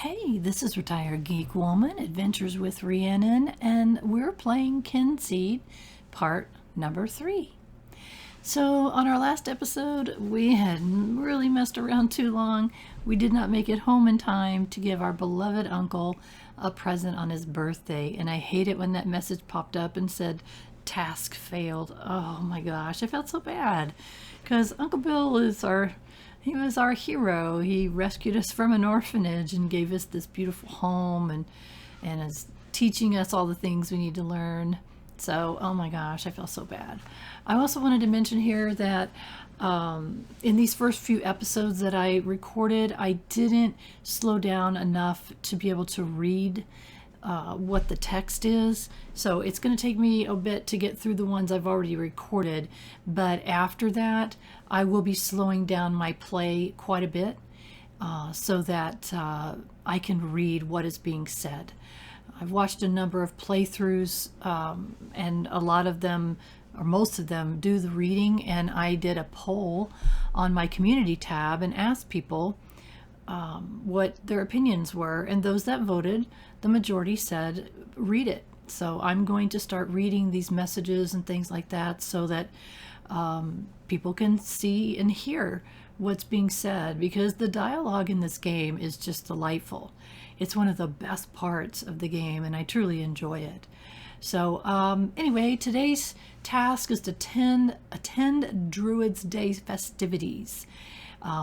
Hey, this is Retired Geek Woman, Adventures with Rhiannon, and we're playing Kynseed, part number 3. So, on our last episode, we had really messed around too long. We did not make it home in time to give our beloved uncle a present on his birthday, and I hate it when that message popped up and said, task failed. Oh my gosh, I felt so bad, because Uncle Bill is he was our hero. He rescued us from an orphanage and gave us this beautiful home and is teaching us all the things we need to learn. So, oh my gosh, I feel so bad. I also wanted to mention here that in these first few episodes that I recorded, I didn't slow down enough to be able to read what the text is. So it's going to take me a bit to get through the ones I've already recorded. But after that, I will be slowing down my play quite a bit so that I can read what is being said. I've watched a number of playthroughs and a lot of them, or most of them, do the reading, and I did a poll on my community tab and asked people what their opinions were, and those that voted, the majority said read it. So I'm going to start reading these messages and things like that so that people can see and hear what's being said, because the dialogue in this game is just delightful. It's one of the best parts of the game, and I truly enjoy it. So anyway, today's task is to attend Druid's Day festivities.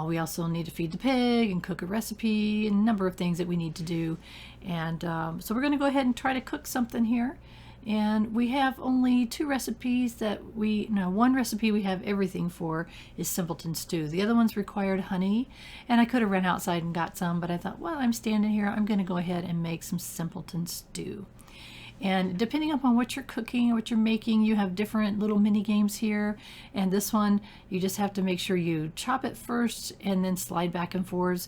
We also need to feed the pig and cook a recipe and a number of things that we need to do. And so we're going to go ahead and try to cook something here. And we have only 2 recipes that one recipe we have everything for is simpleton stew. The other one's required honey, and I could have run outside and got some, but I thought, well, I'm standing here, I'm going to go ahead and make some simpleton stew. And depending upon what you're cooking or what you're making, you have different little mini games here. And this one, you just have to make sure you chop it first and then slide back and forth.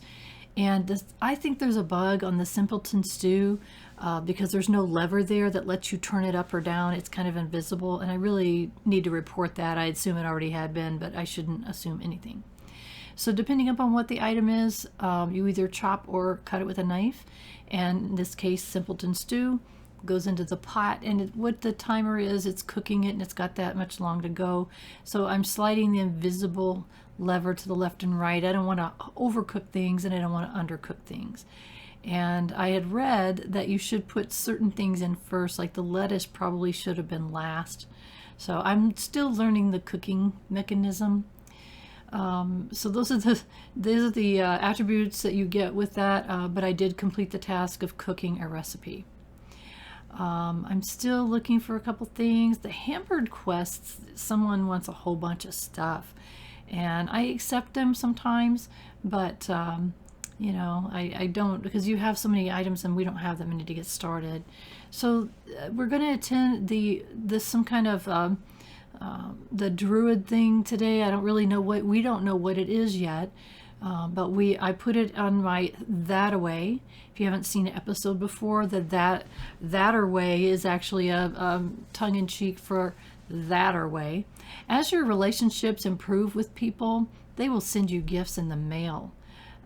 And I think there's a bug on the simpleton stew because there's no lever there that lets you turn it up or down. It's kind of invisible, and I really need to report that. I assume it already had been, but I shouldn't assume anything. So depending upon what the item is, you either chop or cut it with a knife. And in this case, simpleton stew goes into the pot, and what the timer is, it's cooking it, and it's got that much long to go. So I'm sliding the invisible lever to the left and right. I don't want to overcook things, and I don't want to undercook things. And I had read that you should put certain things in first, like the lettuce probably should have been last. So I'm still learning the cooking mechanism. So those are the attributes that you get with that, but I did complete the task of cooking a recipe. I'm still looking for a couple things. The hampered quests, someone wants a whole bunch of stuff, and I accept them sometimes, but I don't, because you have so many items and we don't have that many to get started. So we're going to attend some kind of the druid thing today. I don't really know we don't know what it is yet. But I put it on my that-a-way. If you haven't seen an episode before, that-a-way is actually a tongue-in-cheek for that-a-way. As your relationships improve with people, they will send you gifts in the mail.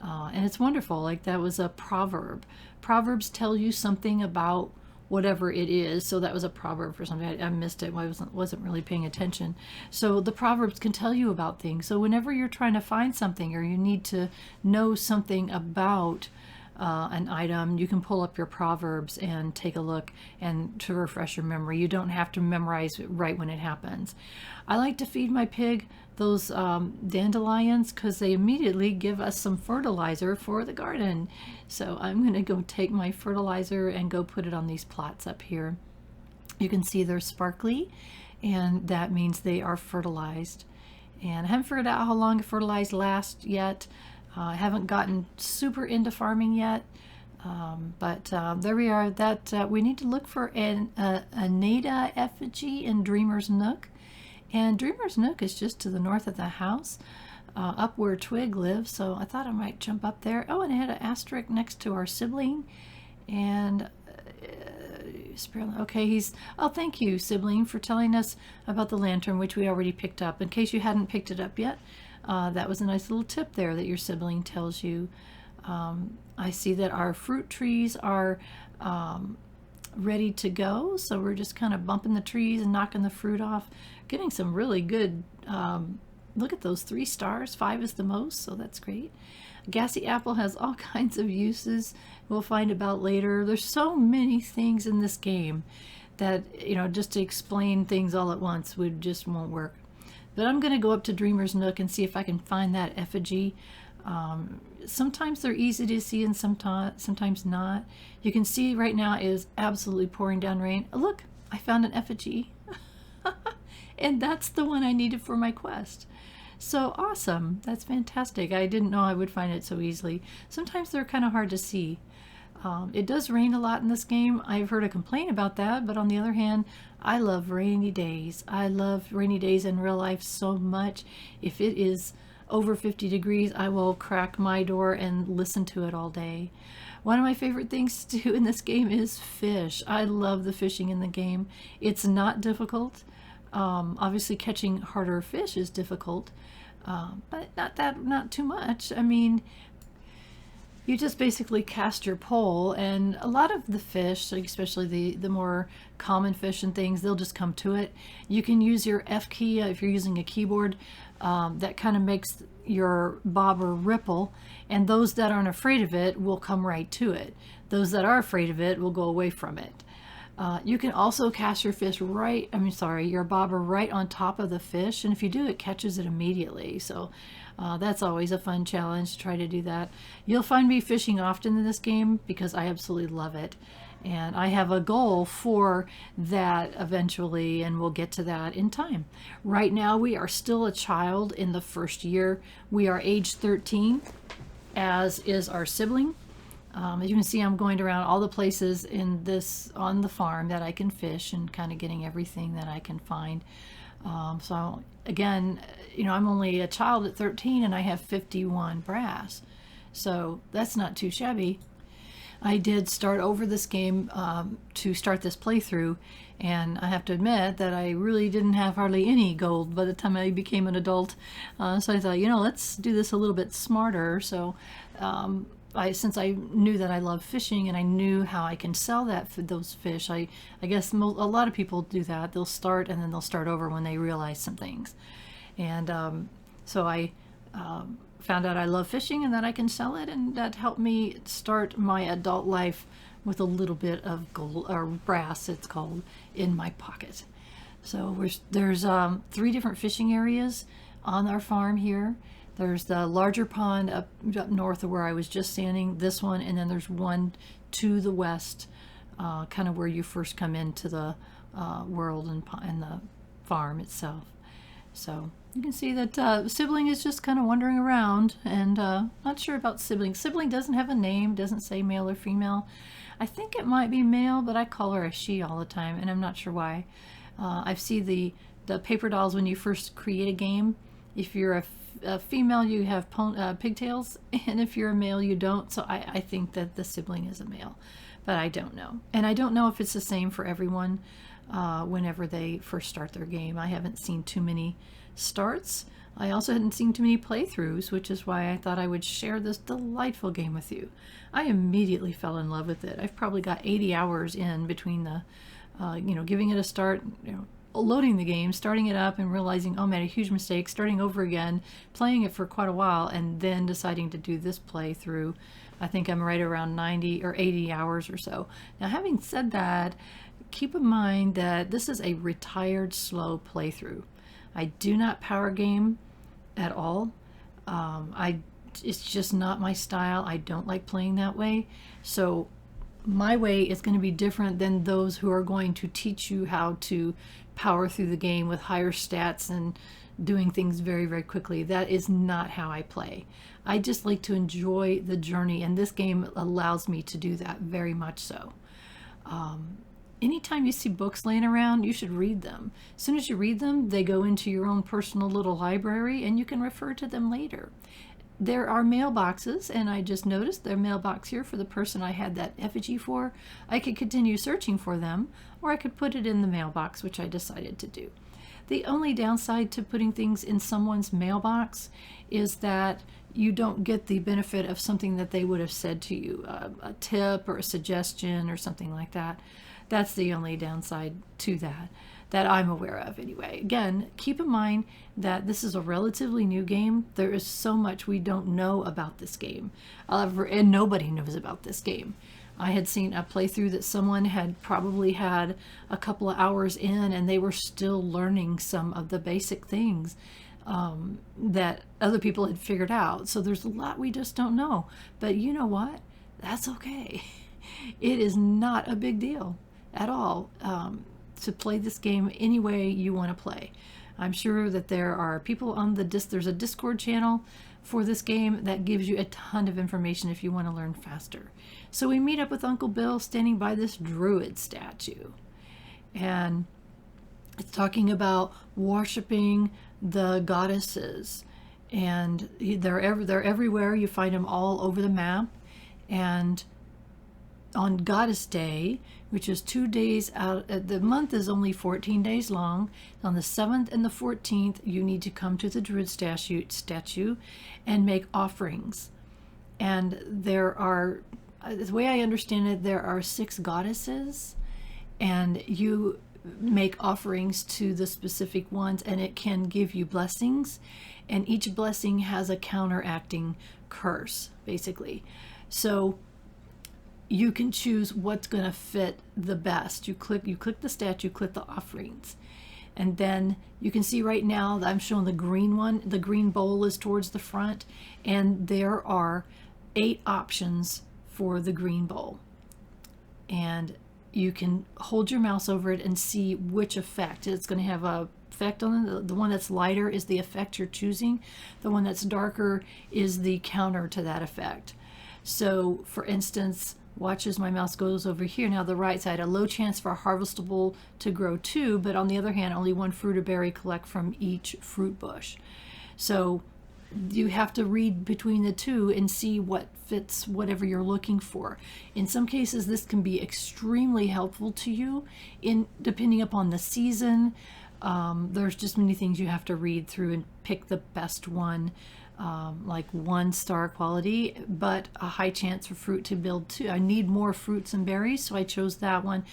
And it's wonderful. Like, that was a proverb. Proverbs tell you something about whatever it is. So that was a proverb for something. I missed it. I wasn't really paying attention. So the proverbs can tell you about things. So whenever you're trying to find something or you need to know something about an item, you can pull up your proverbs and take a look and to refresh your memory. You don't have to memorize it right when it happens. I like to feed my pig those dandelions because they immediately give us some fertilizer for the garden. So I'm going to go take my fertilizer and go put it on these plots up here. You can see they're sparkly, and that means they are fertilized. And I haven't figured out how long a fertilized lasts yet. I haven't gotten super into farming yet, but there we are. We need to look for a Nada effigy in Dreamer's Nook. And Dreamer's Nook is just to the north of the house, up where Twig lives, so I thought I might jump up there. Oh, and it had an asterisk next to our sibling, and okay, thank you, sibling, for telling us about the lantern, which we already picked up. In case you hadn't picked it up yet, that was a nice little tip there that your sibling tells you I see that our fruit trees are ready to go, so we're just kind of bumping the trees and knocking the fruit off, getting some really good, look at those 3 stars, 5 is the most, so that's great. Gassy apple has all kinds of uses we'll find about later. There's so many things in this game that, you know, just to explain things all at once just won't work. But I'm going to go up to Dreamer's Nook and see if I can find that effigy. Sometimes they're easy to see and sometimes not. You can see right now it is absolutely pouring down rain. Oh, look, I found an effigy. And that's the one I needed for my quest. So awesome. That's fantastic. I didn't know I would find it so easily. Sometimes they're kind of hard to see. It does rain a lot in this game. I've heard a complaint about that, but on the other hand, I love rainy days. I love rainy days in real life so much. If it is over 50 degrees, I will crack my door and listen to it all day. One of my favorite things to do in this game is fish. I love the fishing in the game. It's not difficult. Obviously catching harder fish is difficult, but not too much. I mean, you just basically cast your pole, and a lot of the fish, especially the more common fish and things, they'll just come to it. You can use your F key if you're using a keyboard. That kind of makes your bobber ripple, and those that aren't afraid of it will come right to it. Those that are afraid of it will go away from it. You can also cast your your bobber right on top of the fish, and if you do, it catches it immediately. So that's always a fun challenge to try to do that. You'll find me fishing often in this game because I absolutely love it. And I have a goal for that eventually, and we'll get to that in time. Right now, we are still a child in the first year. We are age 13, as is our sibling. As you can see, I'm going around all the places on the farm that I can fish and kind of getting everything that I can find. So again, you know, I'm only a child at 13 and I have 51 brass. So that's not too shabby. I did start over this game to start this playthrough, and I have to admit that I really didn't have hardly any gold by the time I became an adult. So I thought, you know, let's do this a little bit smarter. So since I knew that I love fishing and I knew how I can sell those fish, I guess a lot of people do that. They'll start and then they'll start over when they realize some things. And so I found out I love fishing and that I can sell it, and that helped me start my adult life with a little bit of gold, or brass it's called, in my pocket. So there's 3 different fishing areas on our farm here. There's the larger pond up north of where I was just standing, this one, and then there's one to the west, kind of where you first come into the world and the farm itself. So you can see that Sibling is just kind of wandering around, and not sure about Sibling. Sibling doesn't have a name, doesn't say male or female. I think it might be male, but I call her a she all the time, and I'm not sure why. I see the paper dolls when you first create a game. If you're a female, you have pigtails, and if you're a male, you don't. So I think that the Sibling is a male, but I don't know. And I don't know if it's the same for everyone whenever they first start their game. I haven't seen too many starts. I also hadn't seen too many playthroughs, which is why I thought I would share this delightful game with you. I immediately fell in love with it. I've probably got 80 hours in between the, giving it a start, loading the game, starting it up and realizing, oh, I made a huge mistake, starting over again, playing it for quite a while, and then deciding to do this playthrough. I think I'm right around 90 or 80 hours or so. Now, having said that, keep in mind that this is a retired slow playthrough. I do not power game at all. It's just not my style. I don't like playing that way. So my way is going to be different than those who are going to teach you how to power through the game with higher stats and doing things very, very quickly. That is not how I play. I just like to enjoy the journey, and this game allows me to do that very much so. Anytime you see books laying around, you should read them. As soon as you read them, they go into your own personal little library, and you can refer to them later. There are mailboxes, and I just noticed their mailbox here for the person I had that effigy for. I could continue searching for them, or I could put it in the mailbox, which I decided to do. The only downside to putting things in someone's mailbox is that you don't get the benefit of something that they would have said to you, a tip or a suggestion or something like that. That's the only downside to that I'm aware of anyway. Again, keep in mind that this is a relatively new game. There is so much we don't know about this game, and nobody knows about this game. I had seen a playthrough that someone had probably had a couple of hours in, and they were still learning some of the basic things that other people had figured out. So there's a lot we just don't know. But you know what? That's okay. It is not a big deal at all to play this game any way you want to play. I'm sure that there are people on there's a Discord channel for this game that gives you a ton of information if you want to learn faster. So we meet up with Uncle Bill standing by this Druid statue, and it's talking about worshiping the goddesses, and they're everywhere. You find them all over the map. And on Goddess Day, which is 2 days out, the month is only 14 days long. On the 7th and the 14th, you need to come to the Druid statue and make offerings. And there are, the way I understand it, there are 6 goddesses, and you make offerings to the specific ones, and it can give you blessings, and each blessing has a counteracting curse, basically. So you can choose what's going to fit the best. You click the statue, click the offerings, and then you can see right now that I'm showing the green one. The green bowl is towards the front, and there are 8 options for the green bowl, and you can hold your mouse over it and see which effect it's going to have a effect on. The one that's lighter is the effect you're choosing. The one that's darker is the counter to that effect. So for instance, watch as my mouse goes over here. Now the right side, a low chance for a harvestable to grow 2, but on the other hand, only 1 fruit or berry collect from each fruit bush. So you have to read between the two and see what fits whatever you're looking for. In some cases, this can be extremely helpful to you depending upon the season. There's just many things you have to read through and pick the best one. Like 1-star quality, but a high chance for fruit to build 2. I need more fruits and berries, so I chose that one.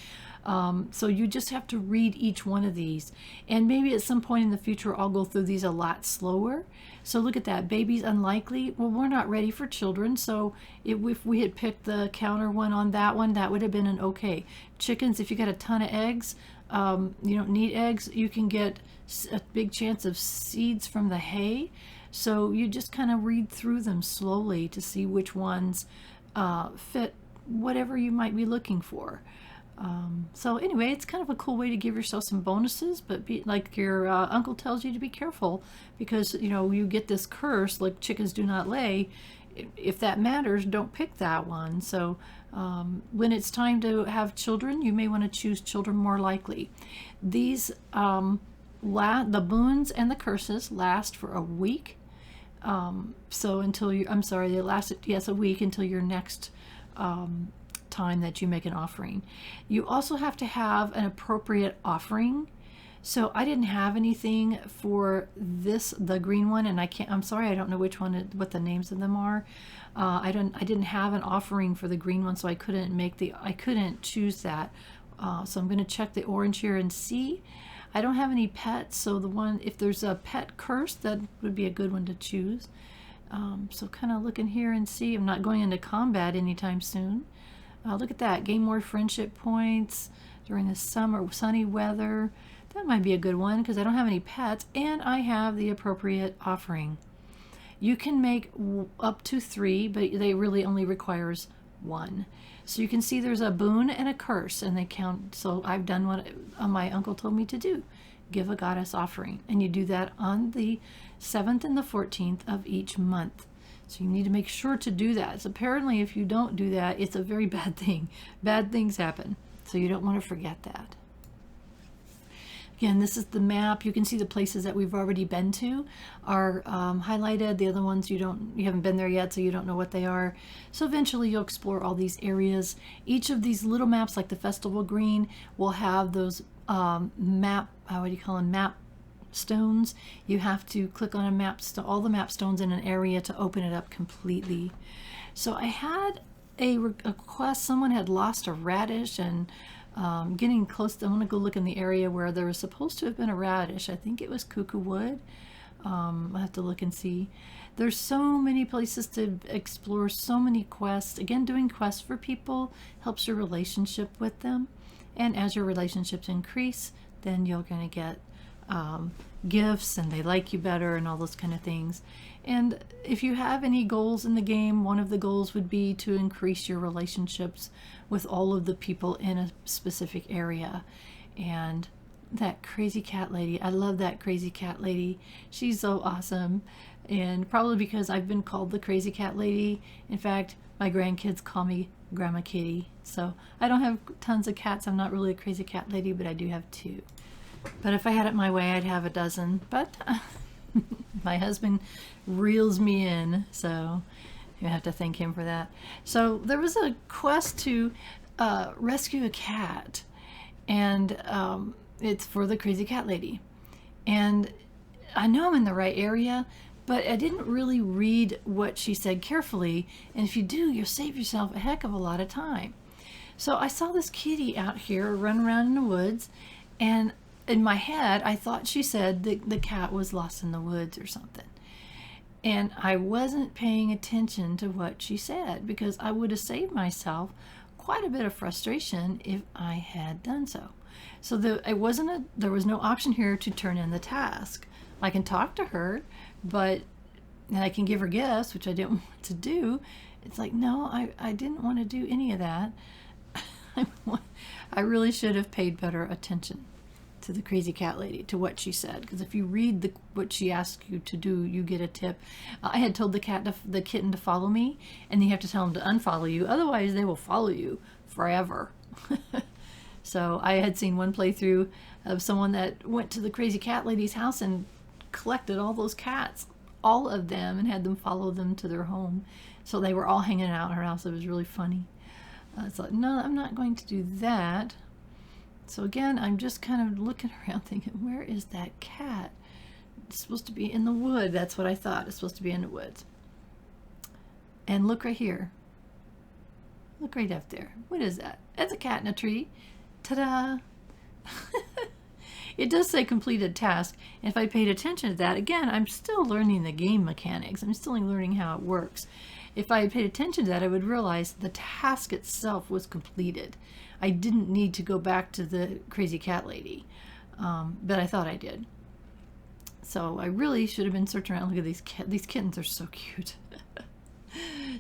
So you just have to read each one of these, and maybe at some point in the future I'll go through these a lot slower. So look at that, babies unlikely. Well, we're not ready for children, so if we had picked the counter one on that one, that would have been an okay. Chickens, if you got a ton of eggs, you don't need eggs. You can get a big chance of seeds from the hay. So you just kind of read through them slowly to see which ones fit whatever you might be looking for. So anyway, it's kind of a cool way to give yourself some bonuses, but like your uncle tells you to be careful, because you get this curse like chickens do not lay. If that matters, don't pick that one. So when it's time to have children, you may want to choose children more likely. These the boons and the curses last for a week. So until they last, a week until your next time that you make an offering. You also have to have an appropriate offering. So I didn't have anything for the green one, and I'm sorry, I don't know which one, what the names of them are. I didn't have an offering for the green one, so I couldn't choose that. So I'm going to check the orange here and see. I don't have any pets, so if there's a pet curse, that would be a good one to choose. So kind of looking here and see. I'm not going into combat anytime soon. Look at that, gain more friendship points during the summer, sunny weather. That might be a good one because I don't have any pets and I have the appropriate offering. You can make up to 3, but they really only requires 1. So you can see there's a boon and a curse, and they count. So I've done what my uncle told me to do. Give a goddess offering. And you do that on the 7th and the 14th of each month. So you need to make sure to do that. So apparently if you don't do that, it's a very bad thing. Bad things happen. So you don't want to forget that. Again, this is the map. You can see the places that we've already been to are highlighted. The other ones you haven't been there yet, so you don't know what they are. So eventually you'll explore all these areas. Each of these little maps, like the Festival Green, will have those map stones, you have to click on a map, all the map stones in an area to open it up completely. So I had a request. Someone had lost a radish, and getting close to, I'm going to go look in the area where there was supposed to have been a radish. I think it was Cuckoo Wood. I'll have to look and see. There's so many places to explore, so many quests. Again, doing quests for people helps your relationship with them. And as your relationships increase, then you're going to get gifts, and they like you better and all those kind of things. And if you have any goals in the game, one of the goals would be to increase your relationships with all of the people in a specific area. And that crazy cat lady, I love that crazy cat lady. She's so awesome. And probably because I've been called the crazy cat lady. In fact, my grandkids call me Grandma Kitty. So I don't have tons of cats. I'm not really a crazy cat lady, but I do have 2. But if I had it my way, I'd have a dozen. But my husband reels me in, so you have to thank him for that. So there was a quest to rescue a cat, and it's for the crazy cat lady. And I know I'm in the right area, but I didn't really read what she said carefully. And if you do, you'll save yourself a heck of a lot of time. So I saw this kitty out here run around in the woods, and in my head, I thought she said that the cat was lost in the woods or something. And I wasn't paying attention to what she said, because I would have saved myself quite a bit of frustration if I had done so. So there was no option here to turn in the task. I can talk to her, and I can give her gifts, which I didn't want to do. It's like, no, I didn't want to do any of that. I really should have paid better attention to the crazy cat lady, to what she said, because if you read what she asked you to do, you get a tip. I had told the kitten to follow me, and you have to tell them to unfollow you, otherwise they will follow you forever. So I had seen one playthrough of someone that went to the crazy cat lady's house and collected all those cats, all of them, and had them follow them to their home. So they were all hanging out in her house. It was really funny. It's like, no, I'm not going to do that. So again, I'm just kind of looking around thinking, where is that cat? It's supposed to be in the wood. That's what I thought. It's supposed to be in the woods. And look right here. Look right up there. What is that? That's a cat in a tree. Ta-da! It does say completed task. And if I paid attention to that, again, I'm still learning the game mechanics. I'm still learning how it works. If I had paid attention to that, I would realize the task itself was completed. I didn't need to go back to the crazy cat lady, but I thought I did. So I really should have been searching around. Look at these kittens are so cute.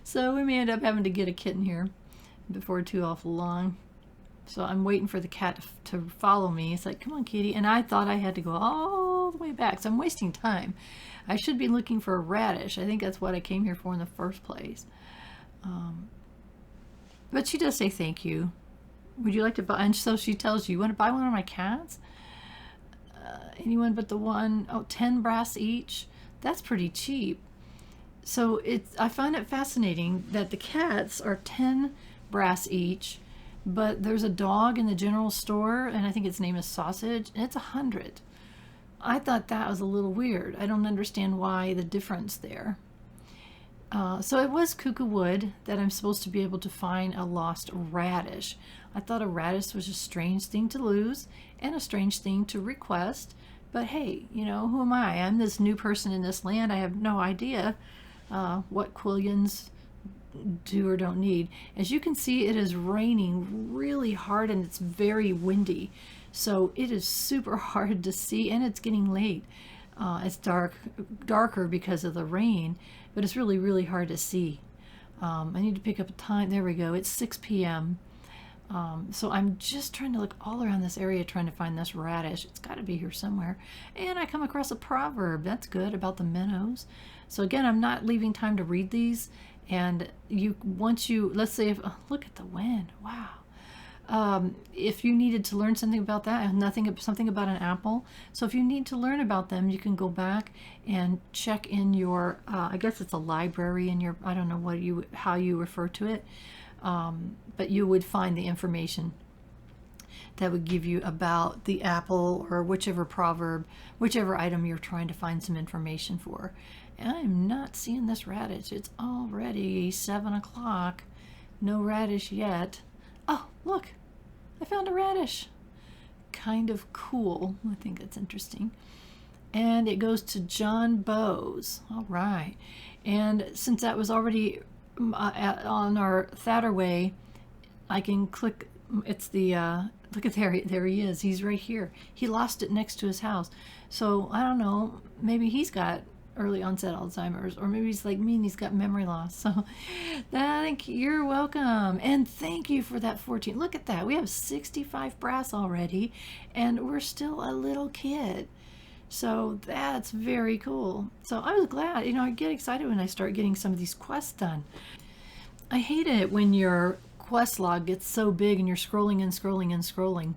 So we may end up having to get a kitten here before too awful long. So I'm waiting for the cat to follow me. It's like, come on, kitty. And I thought I had to go all the way back. So I'm wasting time. I should be looking for a radish. I think that's what I came here for in the first place. But she does say thank you. Would you like to buy? And so she tells you, want to buy one of my cats? Anyone but the one. Oh, 10 brass each. That's pretty cheap. So I find it fascinating that the cats are 10 brass each, but there's a dog in the general store, and I think its name is Sausage, and it's 100. I thought that was a little weird. I don't understand why the difference there. So it was Cuckoo Wood that I'm supposed to be able to find a lost radish. I thought a radish was a strange thing to lose and a strange thing to request. But hey, you know, who am I? I'm this new person in this land. I have no idea what quillions do or don't need. As you can see, it is raining really hard and it's very windy. So it is super hard to see, and it's getting late. It's darker because of the rain, but it's really, really hard to see. I need to pick up a time. There we go. It's 6 p.m. So I'm just trying to look all around this area trying to find this radish. It's got to be here somewhere. And I come across a proverb. That's good, about the minnows. So again, I'm not leaving time to read these. And let's say, look at the wind. Wow. If you needed to learn something about that, something about an apple. So if you need to learn about them, you can go back and check in your, I guess it's a library in your, I don't know how you refer to it, but you would find the information. that would give you about the apple or whichever proverb, whichever item you're trying to find some information for. And I'm not seeing this radish. It's already 7 o'clock. No radish yet. Oh, look, I found a radish. Kind of cool. I think that's interesting. And it goes to John Bowes. All right. And since that was already on our Thatterway, I can click. It's the look at there he is. He's right here. He lost it next to his house. So I don't know, maybe he's got early onset Alzheimer's, or maybe he's like me and he's got memory loss. So you're welcome, and thank you for that 14. Look at that, we have 65 brass already, and we're still a little kid. So that's very cool. So I was glad, I get excited when I start getting some of these quests done. I hate it when your quest log gets so big and you're scrolling and scrolling and scrolling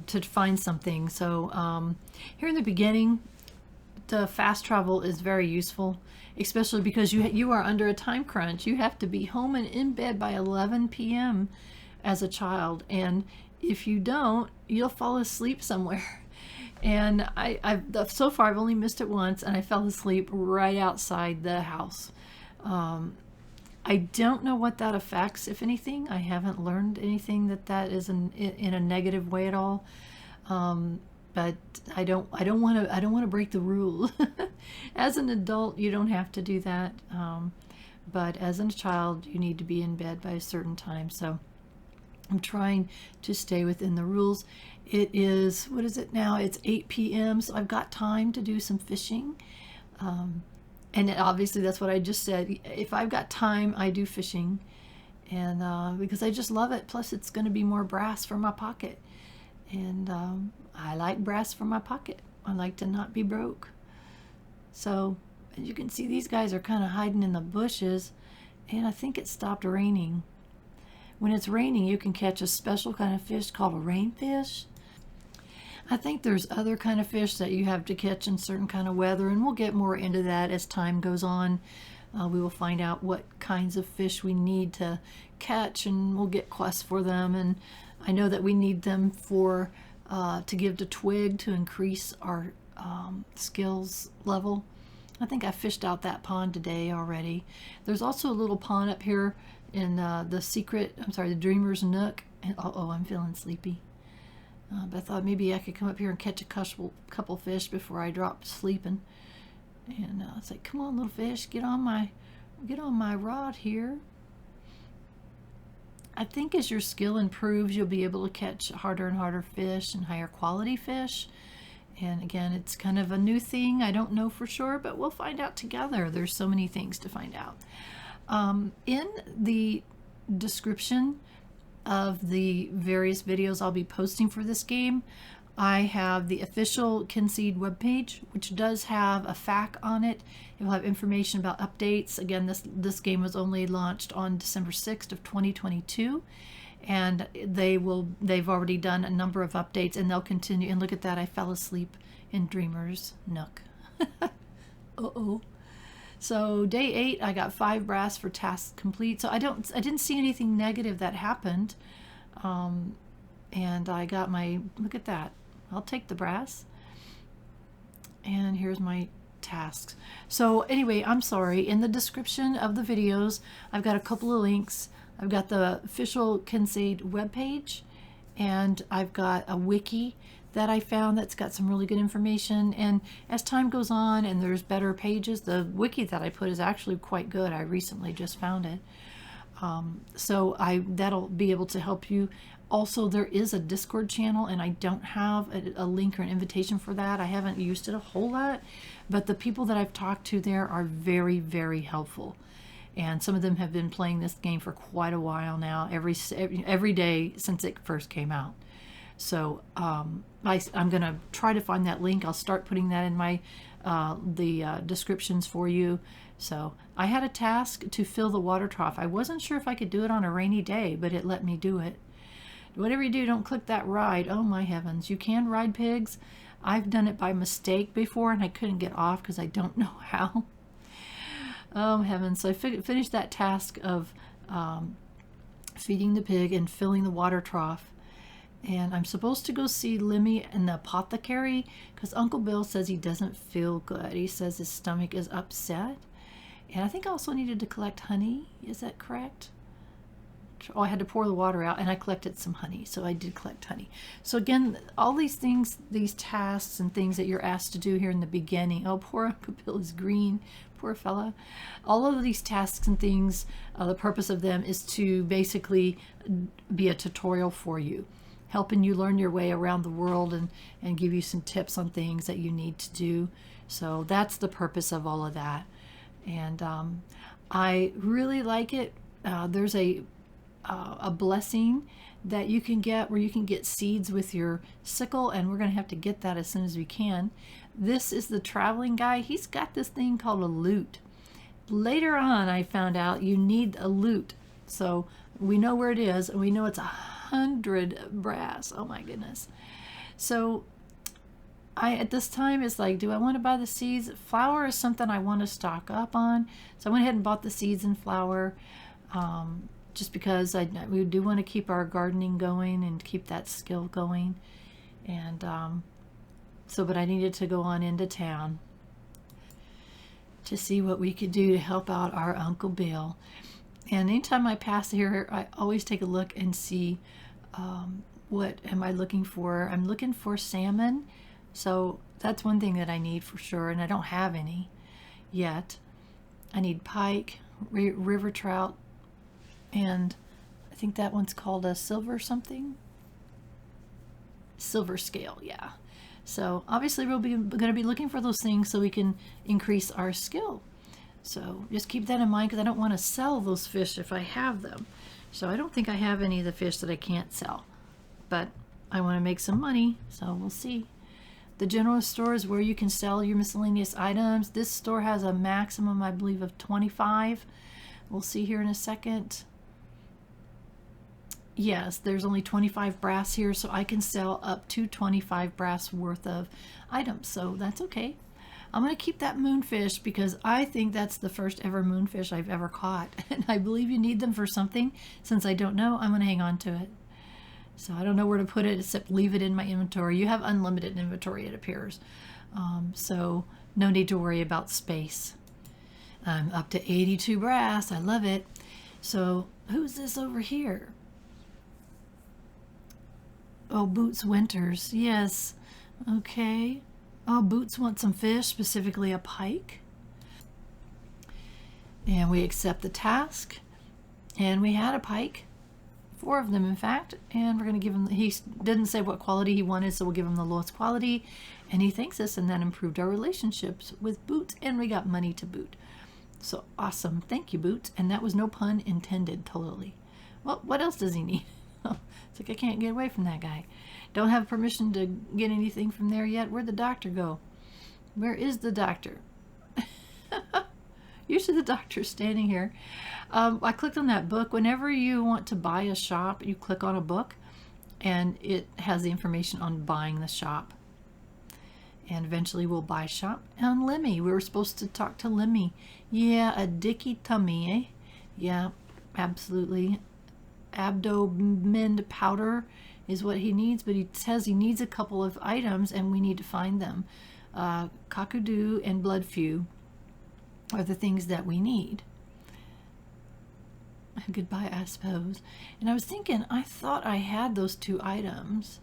to find something. So here in the beginning, the fast travel is very useful, especially because you are under a time crunch. You have to be home and in bed by 11 p.m. as a child, and if you don't, you'll fall asleep somewhere. And so far I've only missed it once, and I fell asleep right outside the house. I don't know what that affects, if anything. I haven't learned anything that is in a negative way at all. But I don't want to break the rule. As an adult, you don't have to do that. But as a child, you need to be in bed by a certain time. So I'm trying to stay within the rules. It is, what is it now? It's 8 p.m. So I've got time to do some fishing. And obviously that's what I just said. If I've got time, I do fishing. And because I just love it. Plus it's going to be more brass for my pocket. And I like brass for my pocket. I like to not be broke. So as you can see, these guys are kind of hiding in the bushes, and I think it stopped raining. When it's raining, you can catch a special kind of fish called a rainfish. I think there's other kind of fish that you have to catch in certain kind of weather, and we'll get more into that as time goes on. We will find out what kinds of fish we need to catch, and we'll get quests for them. And I know that we need them for to give to Twig to increase our skills level. I think I fished out that pond today already. There's also a little pond up here in the Dreamer's Nook. And, I'm feeling sleepy. But I thought maybe I could come up here and catch a couple fish before I drop sleeping. And it's like, come on, little fish, get on my rod here. I think as your skill improves, you'll be able to catch harder and harder fish and higher quality fish. And again, it's kind of a new thing. I don't know for sure, but we'll find out together. There's so many things to find out. In the description of the various videos I'll be posting for this game, I have the official Kynseed webpage, which does have a FAQ on it. It will have information about updates. Again, this game was only launched on December 6th of 2022, and they've already done a number of updates, and they'll continue. And look at that, I fell asleep in Dreamer's Nook. So day 8, I got 5 brass for task complete. So I didn't see anything negative that happened, and I got my, look at that. I'll take the brass. And here's my tasks. So anyway, I'm sorry. In the description of the videos, I've got a couple of links. I've got the official Kynseed webpage, and I've got a wiki that I found that's got some really good information. And as time goes on and there's better pages, the wiki that I put is actually quite good. I recently just found it. So that'll be able to help you. Also, there is a Discord channel, and I don't have a link or an invitation for that. I haven't used it a whole lot, but the people that I've talked to there are very, very helpful. And some of them have been playing this game for quite a while now, every day since it first came out. So I'm going to try to find that link. I'll start putting that in my descriptions for you. So I had a task to fill the water trough. I wasn't sure if I could do it on a rainy day, but it let me do it. Whatever you do, don't click that ride. Oh my heavens, you can ride pigs. I've done it by mistake before, and I couldn't get off because I don't know how. Oh heavens. So I finished that task of feeding the pig and filling the water trough. And I'm supposed to go see Lemmy in the apothecary because Uncle Bill says he doesn't feel good. He says his stomach is upset. And I think I also needed to collect honey. Is that correct? Oh, I had to pour the water out, and I collected some honey. So I did collect honey. So again, all these things, these tasks and things that you're asked to do here in the beginning. Oh, poor Uncle Bill is green. Poor fella. All of these tasks and things, the purpose of them is to basically be a tutorial for you, helping you learn your way around the world and give you some tips on things that you need to do. So that's the purpose of all of that. And I really like it. There's a blessing that you can get where you can get seeds with your sickle, and we're going to have to get that as soon as we can. This is the traveling guy. He's got this thing called a lute. Later on, I found out you need a lute. So we know where it is, and we know it's 100 brass. Oh my goodness. So at this time, it's like, do I want to buy the seeds? Flour is something I want to stock up on. So I went ahead and bought the seeds and flour. Just because we do want to keep our gardening going and keep that skill going. And but I needed to go on into town to see what we could do to help out our Uncle Bill. And anytime I pass here, I always take a look and see what am I looking for. I'm looking for salmon. So that's one thing that I need for sure, and I don't have any yet. I need pike, river trout, and I think that one's called a silver something. Silver scale, yeah. So obviously we'll be going to be looking for those things so we can increase our skill. So just keep that in mind, because I don't want to sell those fish if I have them. So I don't think I have any of the fish that I can't sell, but I want to make some money, so we'll see. The general store is where you can sell your miscellaneous items. This store has a maximum, I believe, of 25. We'll see here in a second. Yes, there's only 25 brass here, so I can sell up to 25 brass worth of items, so that's okay. I'm going to keep that moonfish because I think that's the first ever moonfish I've ever caught, and I believe you need them for something. Since I don't know, I'm going to hang on to it. So I don't know where to put it except leave it in my inventory. You have unlimited inventory, it appears. So no need to worry about space. I'm up to 82 brass. I love it. So who's this over here? Oh, Boots Winters. Yes. Okay. Oh, Boots wants some fish, specifically a pike. And we accept the task. And we had a pike. 4 of them, in fact. And we're going to give him, he didn't say what quality he wanted, so we'll give him the lowest quality. And he thanks us, and that improved our relationships with Boots, and we got money to boot. So awesome. Thank you, Boots. And that was no pun intended, totally. Well, what else does he need? It's like I can't get away from that guy. Don't have permission to get anything from there yet. Where'd the doctor go? Where is the doctor? Usually the doctor's standing here. I clicked on that book. Whenever you want to buy a shop, you click on a book, and it has the information on buying the shop. And eventually we'll buy a shop. And Lemmy, we were supposed to talk to Lemmy. Yeah, a dicky tummy, eh? Yeah, absolutely. Abdomen powder is what he needs, but he says he needs a couple of items, and we need to find them. Cockadoo and blood few are the things that we need. Goodbye, I suppose. And I was thinking, I thought I had those 2 items.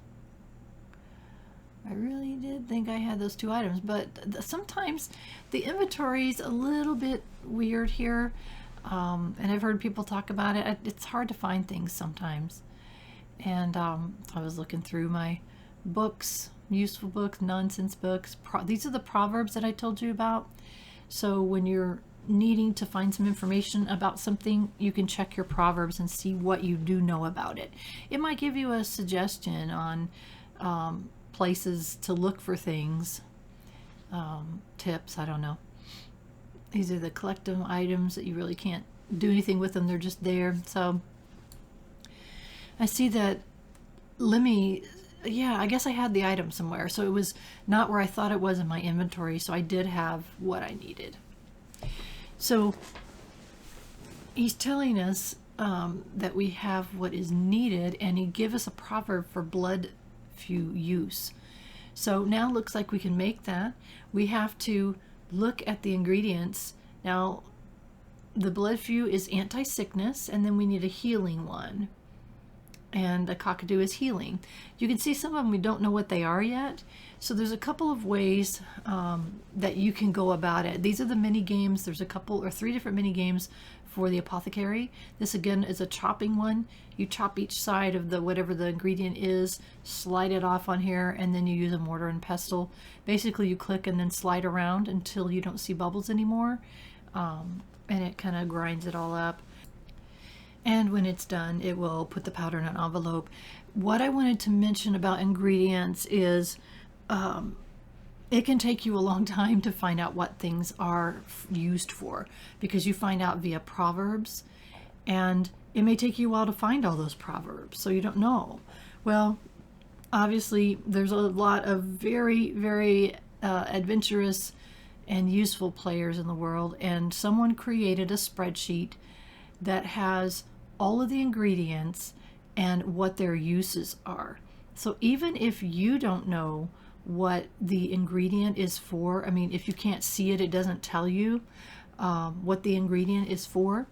I really did think I had those 2 items, but sometimes the inventory's a little bit weird here. And I've heard people talk about it. It's hard to find things sometimes. And I was looking through my books, useful books, nonsense books. These are the proverbs that I told you about. So when you're needing to find some information about something, you can check your proverbs and see what you do know about it. It might give you a suggestion on places to look for things, tips, I don't know. These are the collective items that you really can't do anything with them. They're just there. So I see that Lemmy, yeah, I guess I had the item somewhere. So it was not where I thought it was in my inventory. So I did have what I needed. So he's telling us that we have what is needed, and he give us a proverb for blood few use. So now it looks like we can make that. We have to look at the ingredients. Now the blood few is anti-sickness, and then we need a healing one. And the cockatoo is healing. You can see some of them we don't know what they are yet. So there's a couple of ways that you can go about it. These are the mini games. There's a couple or 3 different mini games for the apothecary. This again is a chopping one. You chop each side of the whatever the ingredient is, slide it off on here, and then you use a mortar and pestle. Basically you click and then slide around until you don't see bubbles anymore, and it kind of grinds it all up. And when it's done, it will put the powder in an envelope. What I wanted to mention about ingredients is it can take you a long time to find out what things are used for, because you find out via proverbs, and it may take you a while to find all those proverbs, so you don't know. Well, obviously there's a lot of very, very adventurous and useful players in the world, and someone created a spreadsheet that has all of the ingredients and what their uses are. So even if you don't know what the ingredient is for, I mean, if you can't see it, it doesn't tell you what the ingredient is for,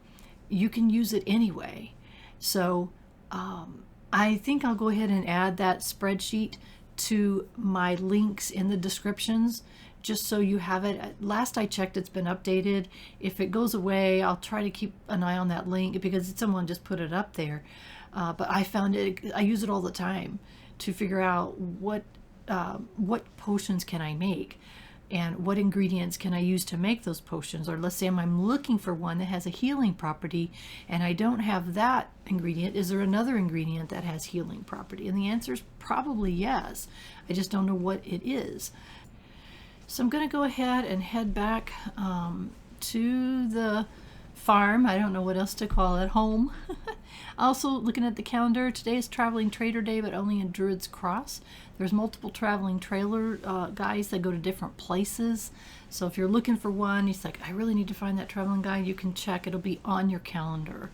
you can use it anyway. So I think I'll go ahead and add that spreadsheet to my links in the descriptions, just so you have it. Last I checked, it's been updated. If it goes away, I'll try to keep an eye on that link, because someone just put it up there. But I found it, I use it all the time to figure out what potions can I make, and what ingredients can I use to make those potions. Or let's say I'm looking for one that has a healing property and I don't have that ingredient. Is there another ingredient that has healing property? And the answer is probably yes. I just don't know what it is. So I'm going to go ahead and head back to the farm. I don't know what else to call it, home. Also looking at the calendar, today is Traveling Trader Day, but only in Druid's Cross. There's multiple traveling trailer guys that go to different places. So if you're looking for one, he's like, I really need to find that traveling guy, you can check. It'll be on your calendar.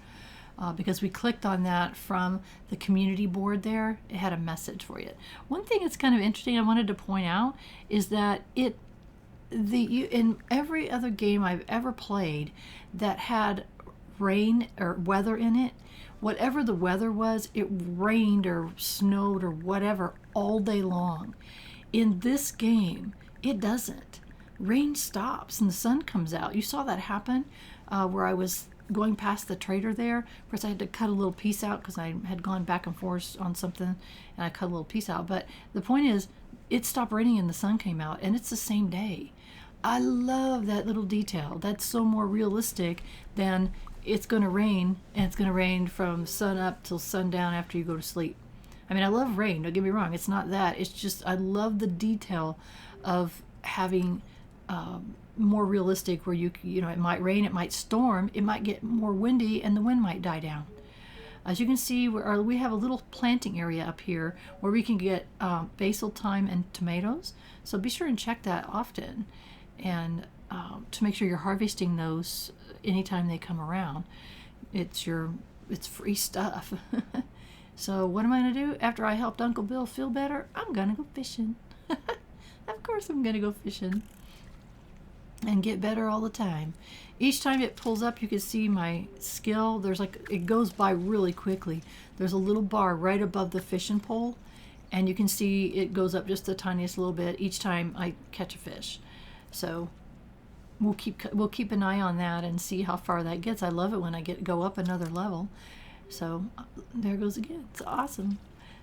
Because we clicked on that from the community board there, it had a message for you. One thing that's kind of interesting I wanted to point out is that in every other game I've ever played that had rain or weather in it, whatever the weather was, it rained or snowed or whatever all day long. In this game, it doesn't. Rain stops and the sun comes out. You saw that happen where I was going past the trader there. Of course, I had to cut a little piece out because I had gone back and forth on something, and I cut a little piece out. But the point is, it stopped raining and the sun came out, and it's the same day. I love that little detail. That's so more realistic than it's going to rain, and it's going to rain from sun up till sundown after you go to sleep. I mean, I love rain, don't get me wrong. It's not that. It's just I love the detail of having more realistic, where you know, it might rain, it might storm, it might get more windy, and the wind might die down. As you can see, we have a little planting area up here where we can get basil, thyme, and tomatoes. So be sure and check that often, and to make sure you're harvesting those anytime they come around. It's free stuff. So what am I going to do after I helped Uncle Bill feel better? I'm going to go fishing. Of course I'm going to go fishing and get better all the time. Each time it pulls up, you can see my skill. There's like, it goes by really quickly. There's a little bar right above the fishing pole, and you can see it goes up just the tiniest little bit each time I catch a fish. So we'll keep an eye on that and see how far that gets. I love it when I go up another level. So there it goes again. It's awesome.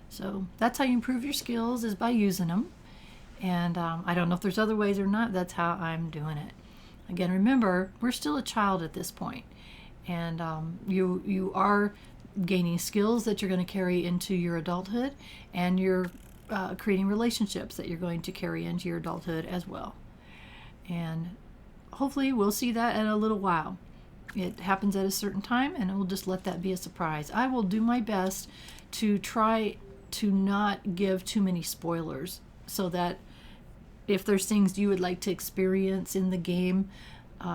So that's how you improve your skills, is by using them. And I don't know if there's other ways or not. That's how I'm doing it. Again, remember, we're still a child at this point, and you are gaining skills that you're going to carry into your adulthood, and you're creating relationships that you're going to carry into your adulthood as well. And hopefully we'll see that in a little while. It happens at a certain time, and we'll just let that be a surprise. I will do my best to try to not give too many spoilers, so that if there's things you would like to experience in the game,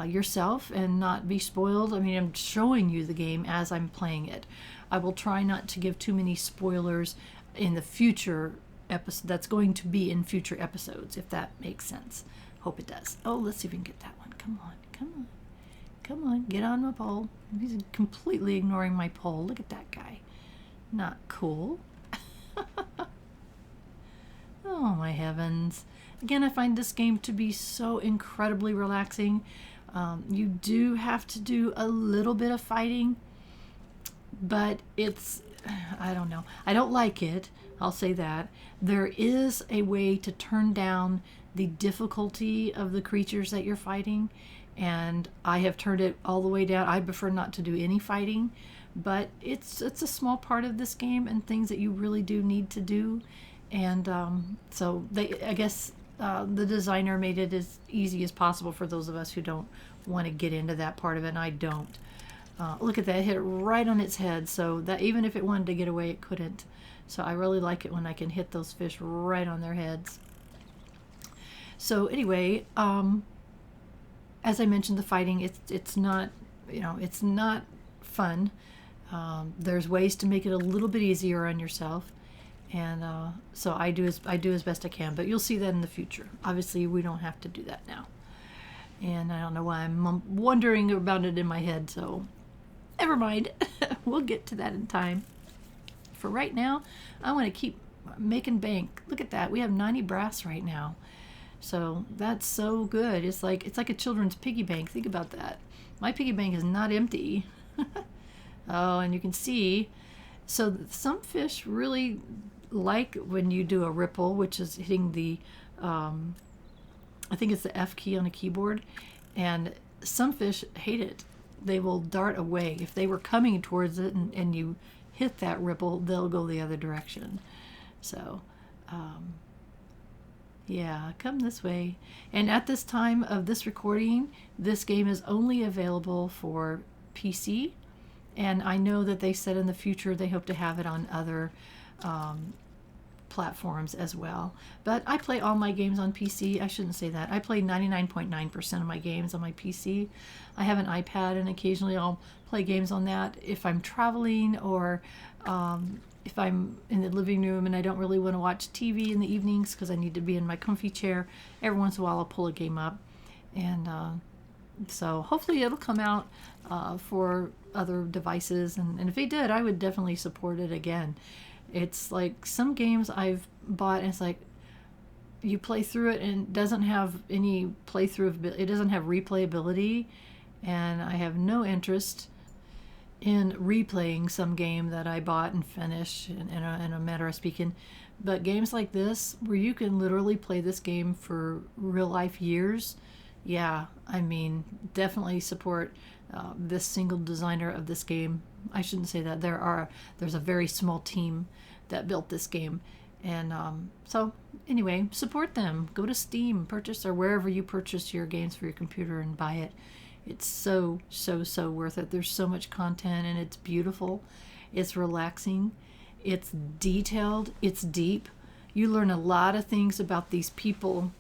yourself and not be spoiled. I mean, I'm showing you the game as I'm playing it. I will try not to give too many spoilers in the future episode. That's going to be in future episodes, if that makes sense. Hope it does. Oh, let's see if we can get that one. Come on, come on, come on. Get on my pole. He's completely ignoring my pole. Look at that guy. Not cool. Oh my heavens. Again, I find this game to be so incredibly relaxing. You do have to do a little bit of fighting, but it's, I don't know. I don't like it. I'll say that. There is a way to turn down the difficulty of the creatures that you're fighting, and I have turned it all the way down. I prefer not to do any fighting, but it's a small part of this game and things that you really do need to do. And so I guess the designer made it as easy as possible for those of us who don't want to get into that part of it, and I don't. Look at that, it hit it right on its head, so that even if it wanted to get away, it couldn't. So I really like it when I can hit those fish right on their heads. So anyway, as I mentioned, the fighting, it's not, it's not fun. There's ways to make it a little bit easier on yourself. And so I do as best I can, but you'll see that in the future. Obviously, we don't have to do that now. And I don't know why I'm wondering about it in my head, so never mind. We'll get to that in time. For right now, I want to keep making bank. Look at that. We have 90 brass right now. So that's so good. It's like a children's piggy bank. Think about that. My piggy bank is not empty. Oh, and you can see, so some fish really like when you do a ripple, which is hitting the, I think it's the F key on a keyboard, and some fish hate it. They will dart away. If they were coming towards it and you hit that ripple, they'll go the other direction. So, yeah, come this way. And at this time of this recording, this game is only available for PC. And I know that they said in the future they hope to have it on other platforms as well. But I play all my games on PC. I shouldn't say that. I play 99.9% of my games on my PC. I have an iPad, and occasionally I'll play games on that if I'm traveling, or if I'm in the living room and I don't really want to watch TV in the evenings because I need to be in my comfy chair. Every once in a while I'll pull a game up. And so hopefully it'll come out for other devices, and if they did, I would definitely support it again. It's like some games I've bought, and it's like you play through it and it doesn't have any playthrough, it doesn't have replayability, and I have no interest in replaying some game that I bought and finished in a matter of speaking. But games like this, where you can literally play this game for real life years, yeah, I mean, definitely support this single designer of this game. I shouldn't say that. There's a very small team that built this game. And so anyway, support them. Go to Steam, purchase, or wherever you purchase your games for your computer, and buy it. It's so worth it. There's so much content, and it's beautiful. It's relaxing. It's detailed. It's deep. You learn a lot of things about these people.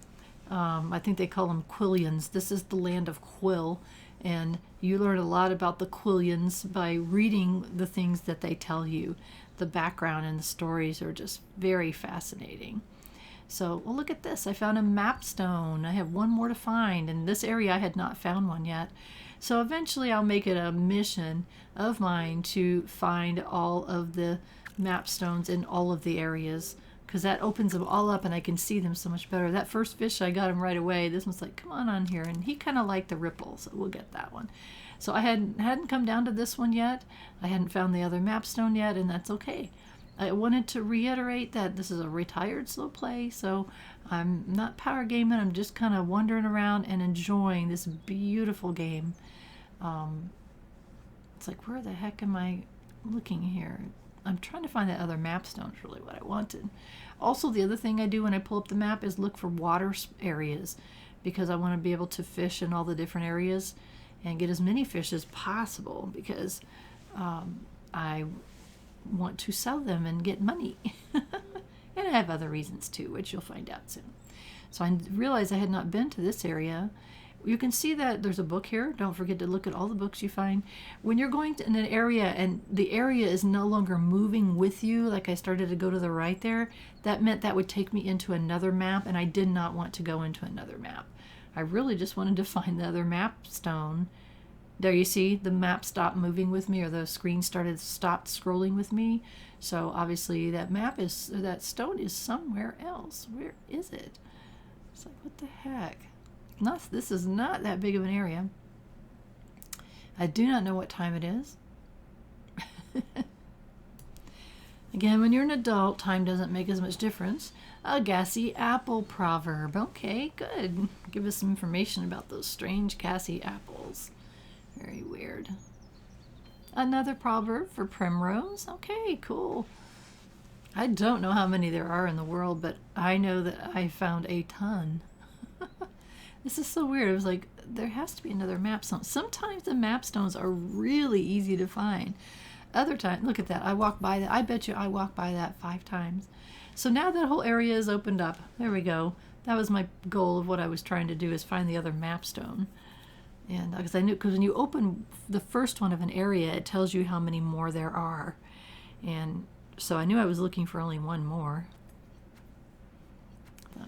I think they call them Quillians. This is the land of Quill, and you learn a lot about the Quillians by reading the things that they tell you. The background and the stories are just very fascinating. So, well, look at this. I found a map stone. I have one more to find. In this area, I had not found one yet. So eventually I'll make it a mission of mine to find all of the map stones in all of the areas, because that opens them all up and I can see them so much better. That first fish, I got him right away. This one's like, come on here. And he kind of liked the ripple, so we'll get that one. So I hadn't come down to this one yet. I hadn't found the other map stone yet, and that's okay. I wanted to reiterate that this is a retired slow play, so I'm not power gaming. I'm just kind of wandering around and enjoying this beautiful game. It's like, where the heck am I looking here? I'm trying to find that other map stone is really what I wanted. Also, the other thing I do when I pull up the map is look for water areas, because I want to be able to fish in all the different areas and get as many fish as possible, because I want to sell them and get money. And I have other reasons too, which you'll find out soon. So I realized I had not been to this area, you can see that there's a book here. Don't forget to look at all the books you find. When you're going to in an area and the area is no longer moving with you, like I started to go to the right there, that meant that would take me into another map, and I did not want to go into another map. I really just wanted to find the other map stone. There you see the map stopped moving with me, or the screen stopped scrolling with me. So obviously that stone is somewhere else. Where is it? It's like, what the heck? This is not that big of an area. I do not know what time it is. Again, when you're an adult, time doesn't make as much difference. A gassy apple proverb. Okay, good. Give us some information about those strange gassy apples. Very weird. Another proverb for primrose. Okay, cool. I don't know how many there are in the world, but I know that I found a ton. This is so weird. It was like, there has to be another map stone. Sometimes the map stones are really easy to find. Other times, look at that. I walked by that. I bet you I walked by that 5 times. So now that whole area is opened up. There we go. That was my goal of what I was trying to do, is find the other map stone. And because I knew, because when you open the first one of an area, it tells you how many more there are. And so I knew I was looking for only one more.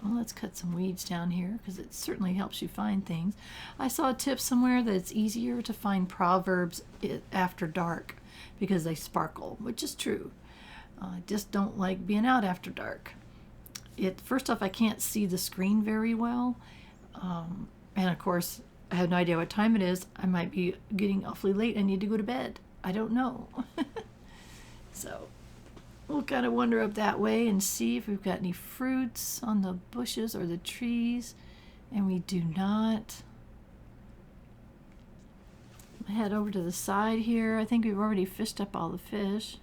Well, let's cut some weeds down here because it certainly helps you find things. I saw a tip somewhere that it's easier to find proverbs after dark because they sparkle, which is true. I just don't like being out after dark. First off, I can't see the screen very well. And of course, I have no idea what time it is. I might be getting awfully late. I need to go to bed. I don't know. So we'll kind of wander up that way and see if we've got any fruits on the bushes or the trees. And we do not. I head over to the side here. I think we've already fished up all the fish.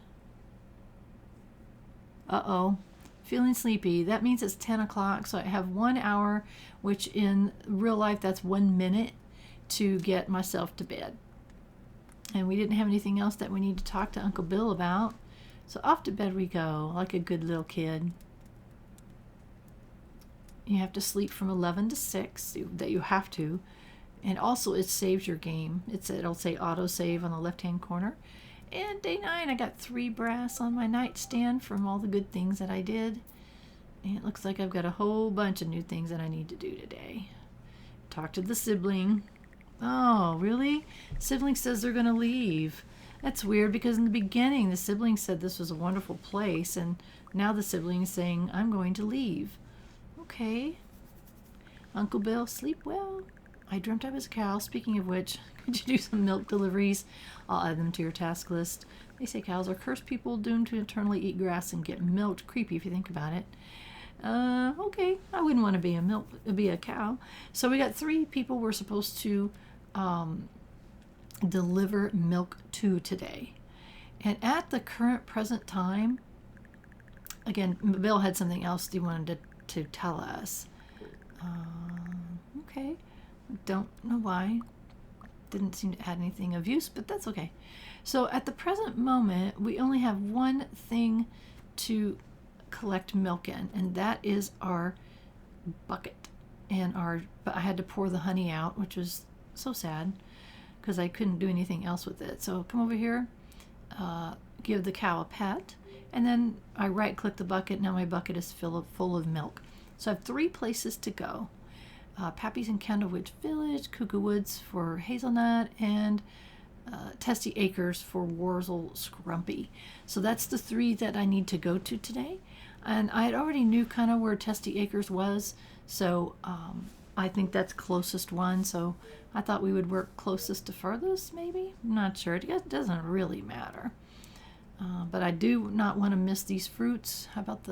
Uh-oh. Feeling sleepy. That means it's 10 o'clock, so I have 1 hour, which in real life that's 1 minute to get myself to bed. And we didn't have anything else that we need to talk to Uncle Bill about. So off to bed we go, like a good little kid. You have to sleep from 11 to 6, that you have to. And also it saves your game. It'll say auto save on the left-hand corner. And day 9, I got 3 brass on my nightstand from all the good things that I did. And it looks like I've got a whole bunch of new things that I need to do today. Talk to the sibling. Oh, really? Sibling says they're going to leave. That's weird because in the beginning the sibling said this was a wonderful place, and now the sibling is saying, I'm going to leave. Okay. Uncle Bill, sleep well. I dreamt I was a cow. Speaking of which, could you do some milk deliveries? I'll add them to your task list. They say cows are cursed people doomed to eternally eat grass and get milked. Creepy if you think about it. Okay, I wouldn't want to be a cow. So we got 3 people we're supposed to deliver milk to today. And at the current present time, again, Bill had something else he wanted to tell us. Okay. Don't know why. Didn't seem to add anything of use, but that's okay. So at the present moment, we only have one thing to collect milk in, and that is our bucket. But I had to pour the honey out, which was so sad because I couldn't do anything else with it. So come over here, give the cow a pet, and then I right-click the bucket. Now my bucket is full of milk. So I have 3 places to go. Pappy's in Candlewood Village, Cuckoo Woods for hazelnut, and Testy Acres for Wurzel Scrumpy. So that's the 3 that I need to go to today. And I already knew kind of where Testy Acres was, so I think that's closest one. So I thought we would work closest to furthest, maybe? I'm not sure. It doesn't really matter. But I do not want to miss these fruits. How about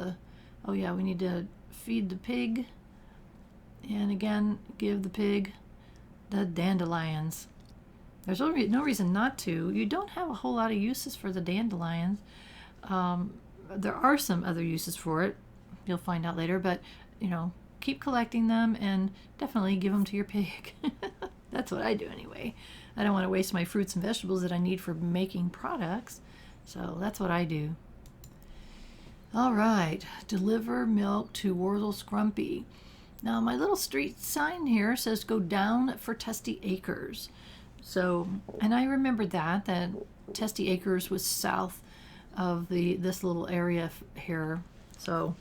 oh yeah, we need to feed the pig. And again, give the pig the dandelions. There's no reason not to. You don't have a whole lot of uses for the dandelions. There are some other uses for it. You'll find out later. But, keep collecting them and definitely give them to your pig. That's what I do anyway. I don't want to waste my fruits and vegetables that I need for making products. So that's what I do. All right. Deliver milk to Wurzel Scrumpy. Now my little street sign here says go down for Testy Acres. So, and I remembered that Testy Acres was south of this little area here. So,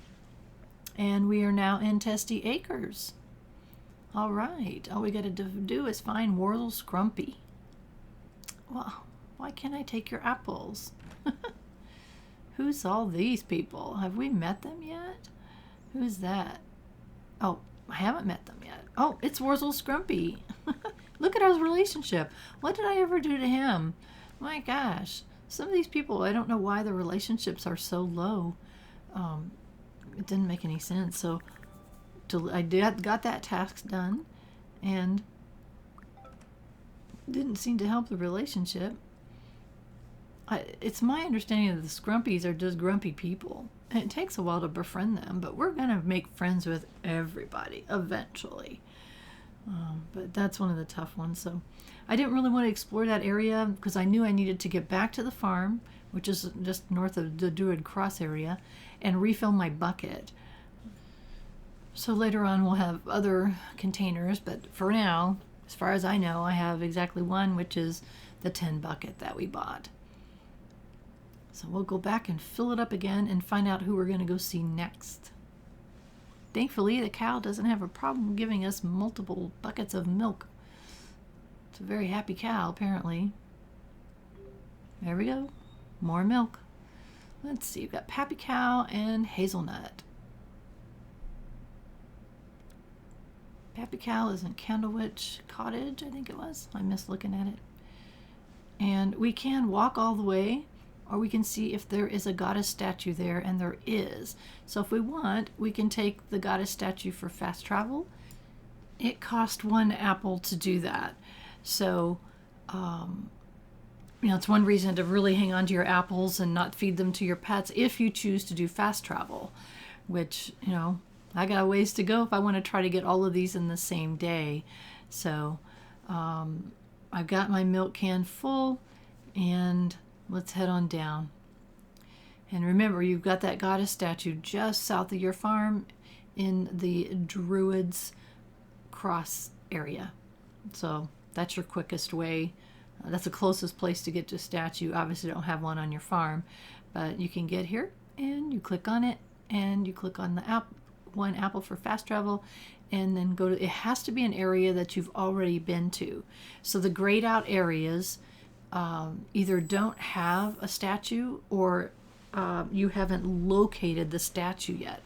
and we are now in Testy Acres. All right, all we got to do is find Wurzel Scrumpy. Well, why can't I take your apples? Who's all these people? Have we met them yet? Who's that? Oh, I haven't met them yet. Oh, it's Wurzel Scrumpy. Look at our relationship. What did I ever do to him? My gosh. Some of these people, I don't know why the relationships are so low. It didn't make any sense. So I got that task done, and didn't seem to help the relationship. It's my understanding that the Scrumpies are just grumpy people. And it takes a while to befriend them, but we're going to make friends with everybody eventually. But that's one of the tough ones. So I didn't really want to explore that area because I knew I needed to get back to the farm, which is just north of the Druid Cross area, and refill my bucket. So later on we'll have other containers, but for now, as far as I know, I have exactly one, which is the 10 bucket that we bought. So we'll go back and fill it up again and find out who we're going to go see next. Thankfully, the cow doesn't have a problem giving us multiple buckets of milk. It's a very happy cow, apparently. There we go. More milk. Let's see, we've got Pappy Cow and Hazelnut. Pappy Cow is in Candlewitch Cottage, I think it was. I missed looking at it. And we can walk all the way, or we can see if there is a goddess statue there, and there is. So if we want, we can take the goddess statue for fast travel. It cost 1 apple to do that. So, it's one reason to really hang on to your apples and not feed them to your pets if you choose to do fast travel, which, I got a ways to go if I want to try to get all of these in the same day. So, I've got my milk can full, and let's head on down. And remember, you've got that goddess statue just south of your farm in the Druid's Cross area. So that's your quickest way. That's the closest place to get to a statue. Obviously, you don't have one on your farm, but you can get here and you click on it, and you click on the one apple for fast travel, and then go to, it has to be an area that you've already been to. So the grayed out areas either don't have a statue, or you haven't located the statue yet.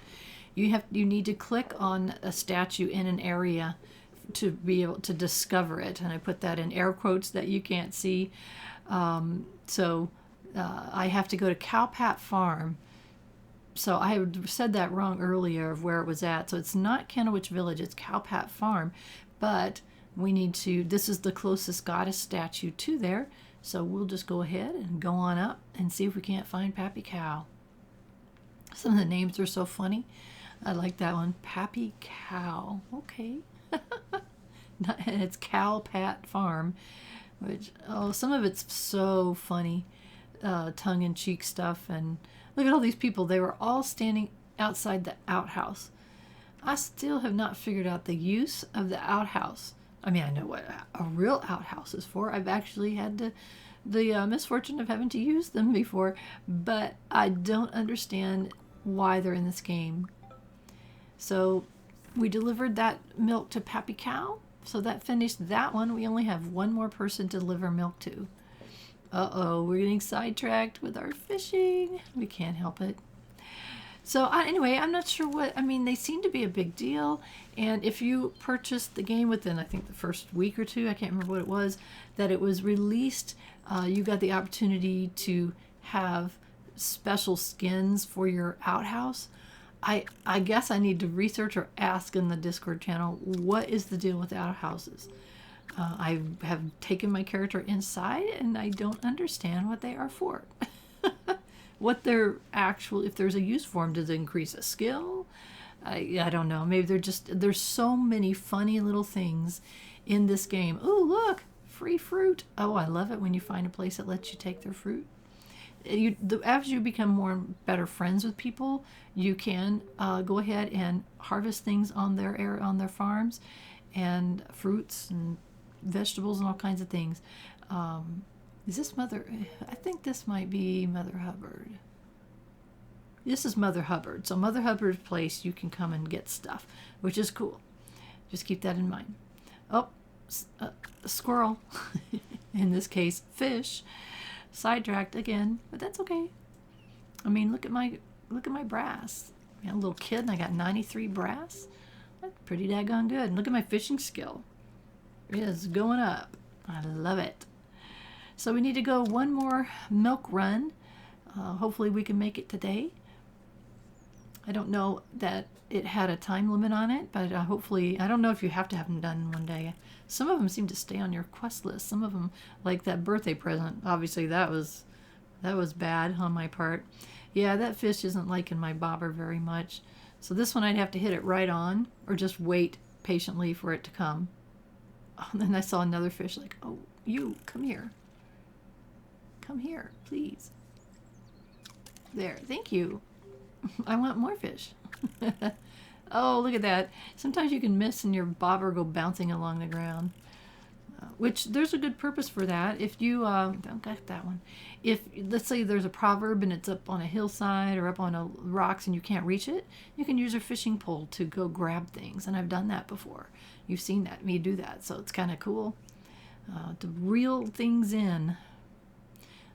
You need to click on a statue in an area to be able to discover it, and I put that in air quotes that you can't see. So I have to go to Cowpat Farm. So I had said that wrong earlier of where it was at. So it's not Candlewitch Village, it's Cowpat Farm, but we need to, this is the closest goddess statue to there. So we'll just go ahead and go on up and see if we can't find Pappy Cow. Some of the names are so funny. I like that one, Pappy Cow. Okay. And it's Cowpat Farm, which, some of it's so funny, tongue-in-cheek stuff. And look at all these people. They were all standing outside the outhouse. I still have not figured out the use of the outhouse. I mean, I know what a real outhouse is for. I've actually had the misfortune of having to use them before, but I don't understand why they're in this game. So we delivered that milk to Pappy Cow, so that finished that one. We only have one more person to deliver milk to. Uh-oh, we're getting sidetracked with our fishing. We can't help it. So anyway, I'm not sure what, they seem to be a big deal. And if you purchased the game within, I think, the first week or two, I can't remember what it was, that it was released, you got the opportunity to have special skins for your outhouse. I guess I need to research or ask in the Discord channel, what is the deal with outhouses? I have taken my character inside, and I don't understand what they are for. What they're actual, if there's a use for them, does it increase a skill? I don't know. Maybe there's so many funny little things in this game. Oh, look, free fruit. Oh, I love it when you find a place that lets you take their fruit. as you become more and better friends with people, you can go ahead and harvest things on their farms, and fruits and vegetables and all kinds of things. Is this Mother? I think this might be Mother Hubbard. This is Mother Hubbard. So Mother Hubbard's place, you can come and get stuff, which is cool. Just keep that in mind. Oh, a squirrel. In this case, fish. Sidetracked again, but that's okay. I mean, look at my brass. I'm a little kid and I got 93 brass. That's pretty daggone good. And look at my fishing skill. It is going up. I love it. So we need to go one more milk run. Hopefully we can make it today. I don't know that it had a time limit on it, but hopefully, I don't know if you have to have them done in one day. Some of them seem to stay on your quest list. Some of them, like that birthday present, obviously that was bad on my part. Yeah, that fish isn't liking my bobber very much. So this one I'd have to hit it right on, or just wait patiently for it to come. Oh, and then I saw another fish like, oh, you, come here. Come here, please. There, thank you. I want more fish. Oh, look at that. Sometimes you can miss and your bobber go bouncing along the ground. Which, there's a good purpose for that. If you, don't get that one. If, let's say there's a proverb and it's up on a hillside or up on rocks and you can't reach it, you can use a fishing pole to go grab things. And I've done that before. You've seen me do that. So it's kind of cool to reel things in.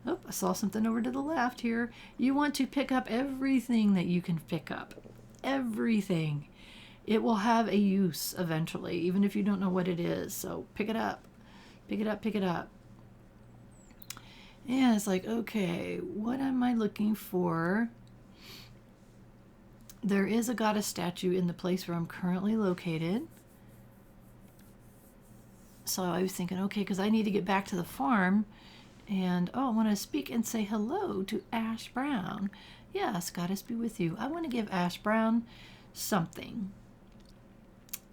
Oh, I saw something over to the left here. You want to pick up everything that you can pick up. Everything. It will have a use eventually, even if you don't know what it is. So pick it up. Pick it up, pick it up. And it's like, okay, what am I looking for? There is a goddess statue in the place where I'm currently located. So I was thinking, okay, because I need to get back to the farm. And, oh, I want to speak and say hello to Ash Brown. Yes, goddess be with you. I want to give Ash Brown something.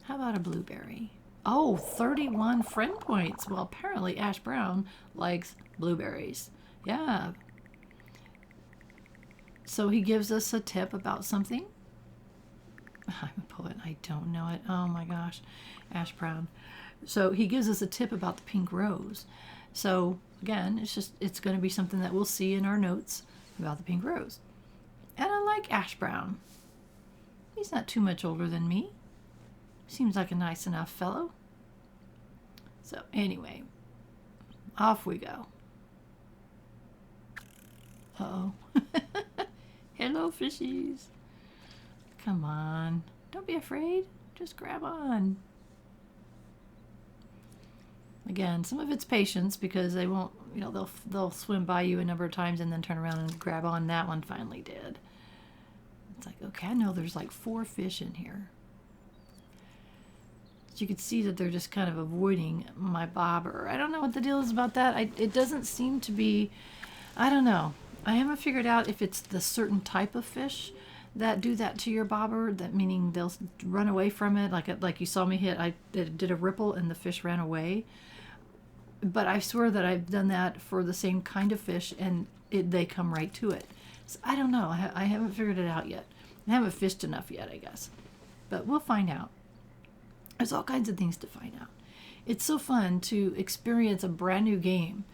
How about a blueberry? Oh, 31 friend points. Well, apparently Ash Brown likes blueberries. Yeah. So he gives us a tip about something. I'm a poet. I don't know it. Oh my gosh. Ash Brown. So he gives us a tip about the pink rose. So again, it's going to be something that we'll see in our notes about the pink rose. And I like Ash Brown. He's not too much older than me. Seems like a nice enough fellow. So anyway, off we go. Uh-oh. Hello, fishies. Come on. Don't be afraid. Just grab on. Again, some of it's patience because they won't, they'll swim by you a number of times and then turn around and grab on. That one finally did. It's like, okay, I know there's like 4 fish in here. So you could see that they're just kind of avoiding my bobber. I don't know what the deal is about that. It doesn't seem to be, I don't know. I haven't figured out if it's the certain type of fish that do that to your bobber, that meaning they'll run away from it. Like you saw me hit, I did a ripple and the fish ran away. But I swear that I've done that for the same kind of fish and they come right to it. So I don't know. I haven't figured it out yet. I haven't fished enough yet, I guess. But we'll find out. There's all kinds of things to find out. It's so fun to experience a brand new game.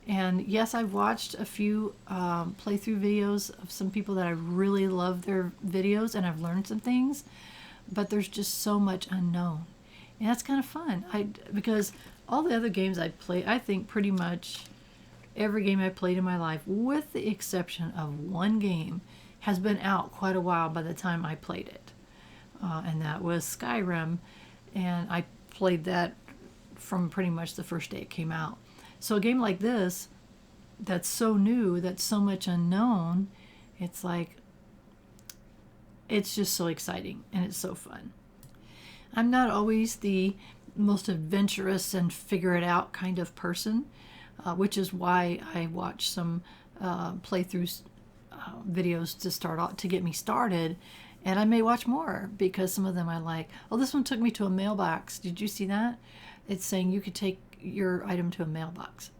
And yes, I've watched a few playthrough videos of some people that I really love their videos and I've learned some things. But there's just so much unknown. And that's kind of fun. Because all the other games I play, I think pretty much every game I've played in my life, with the exception of one game, has been out quite a while by the time I played it. And that was Skyrim. And I played that from pretty much the first day it came out. So a game like this, that's so new, that's so much unknown, it's like, it's just so exciting and it's so fun. I'm not always the most adventurous and figure it out kind of person, which is why I watch some playthroughs videos to get me started, and I may watch more because some of them I like. Oh, this one took me to a mailbox. Did you see that? It's saying you could take your item to a mailbox.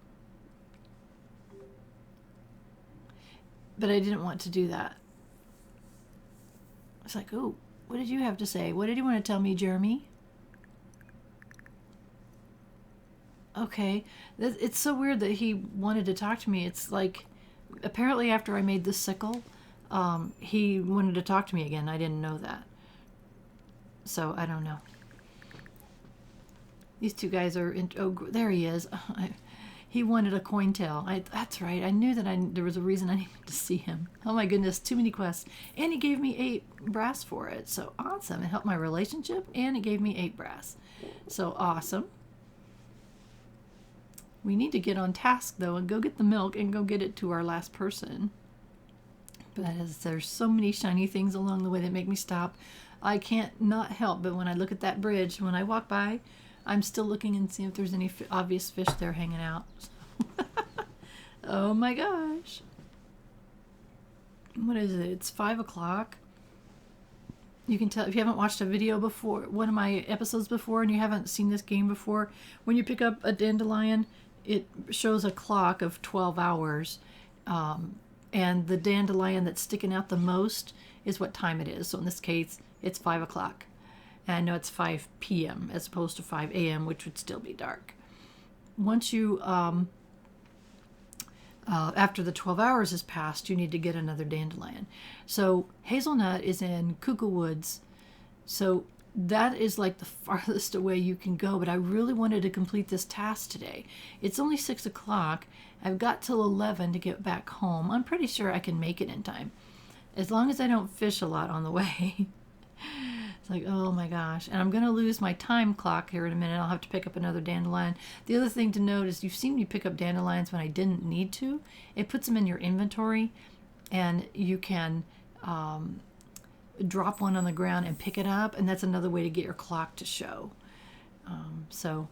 but I didn't want to do that. It's like, oh, what did you have to say? What did you want to tell me, Jeremy? Okay, it's so weird that he wanted to talk to me. It's like, apparently after I made the sickle, he wanted to talk to me again. I didn't know that. So, I don't know. These two guys are, oh, there he is. He wanted a coin tail. That's right. I knew that there was a reason I needed to see him. Oh my goodness, too many quests. And he gave me 8 brass for it. So awesome. It helped my relationship and it gave me 8 brass. So awesome. We need to get on task though and go get the milk and go get it to our last person. But as there's so many shiny things along the way that make me stop, I can't not help but when I look at that bridge, when I walk by, I'm still looking and see if there's any obvious fish there hanging out. Oh my gosh. What is it? It's 5 o'clock. You can tell if you haven't watched a video before, one of my episodes before, and you haven't seen this game before, when you pick up a dandelion, it shows a clock of 12 hours. And the dandelion that's sticking out the most is what time it is. So in this case, it's 5 o'clock. And I know it's 5 p.m. as opposed to 5 a.m., which would still be dark. Once you, after the 12 hours has passed, you need to get another dandelion. So hazelnut is in Cuckoo Woods. So that is like the farthest away you can go. But I really wanted to complete this task today. It's only 6 o'clock. I've got till 11 to get back home. I'm pretty sure I can make it in time. As long as I don't fish a lot on the way. It's like, oh my gosh. And I'm going to lose my time clock here in a minute. I'll have to pick up another dandelion. The other thing to note is you've seen me pick up dandelions when I didn't need to. It puts them in your inventory and you can drop one on the ground and pick it up. And that's another way to get your clock to show. So